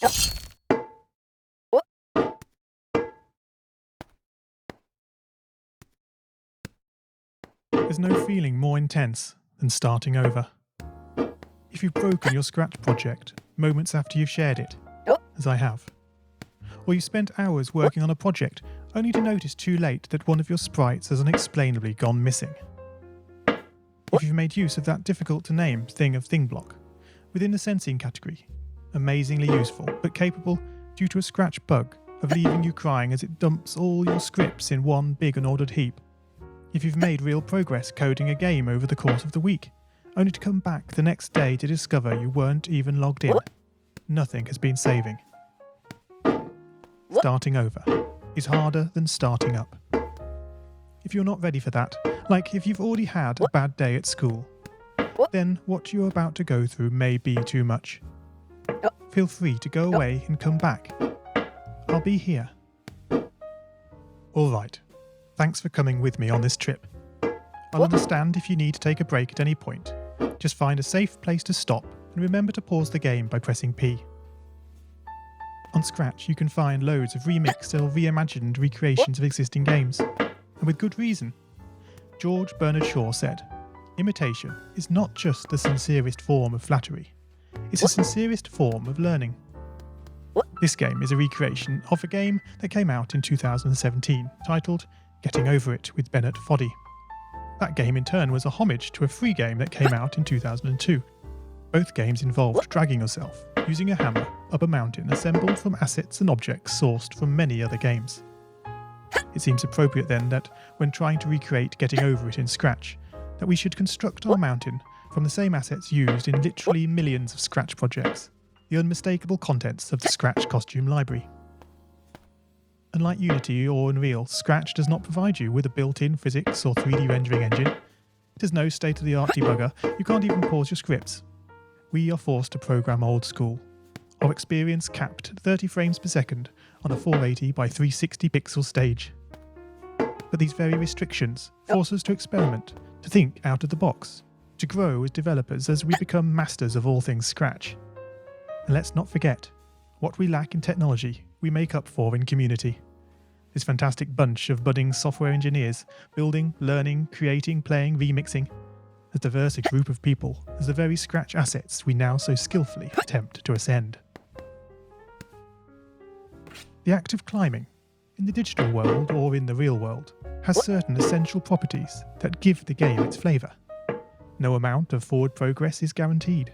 There's no feeling more intense than starting over. If you've broken your Scratch project moments after you've shared it, as I have, or you've spent hours working on a project only to notice too late that one of your sprites has unexplainably gone missing. If you've made use of that difficult-to-name thing block within the sensing category, amazingly useful but capable, due to a Scratch bug, of leaving you crying as it dumps all your scripts in one big unordered heap. If you've made real progress coding a game over the course of the week, only to come back the next day to discover you weren't even logged in, nothing has been saving. Starting over is harder than starting up. If you're not ready for that, like if you've already had a bad day at school, then what you're about to go through may be too much. Feel free to go away and come back. I'll be here. Alright, thanks for coming with me on this trip. I'll understand if you need to take a break at any point. Just find a safe place to stop and remember to pause the game by pressing P. On Scratch you can find loads of remixed or reimagined recreations of existing games, and with good reason. George Bernard Shaw said, "Imitation is not just the sincerest form of flattery, it's the sincerest form of learning." This game is a recreation of a game that came out in 2017, titled Getting Over It with Bennett Foddy. That game in turn was a homage to a free game that came out in 2002. Both games involved dragging yourself, using a hammer, up a mountain assembled from assets and objects sourced from many other games. It seems appropriate then that, when trying to recreate Getting Over It in Scratch, that we should construct our mountain from the same assets used in literally millions of Scratch projects, the unmistakable contents of the Scratch costume library. Unlike Unity or Unreal, Scratch does not provide you with a built-in physics or 3D rendering engine. It has no state-of-the-art debugger, you can't even pause your scripts. We are forced to program old school. Our experience capped at 30 frames per second on a 480 by 360 pixel stage. But these very restrictions force us to experiment, to think out of the box, to grow as developers as we become masters of all things Scratch. And let's not forget, what we lack in technology, we make up for in community. This fantastic bunch of budding software engineers, building, learning, creating, playing, remixing, as diverse a group of people as the very Scratch assets we now so skillfully attempt to ascend. The act of climbing, in the digital world or in the real world, has certain essential properties that give the game its flavour. No amount of forward progress is guaranteed.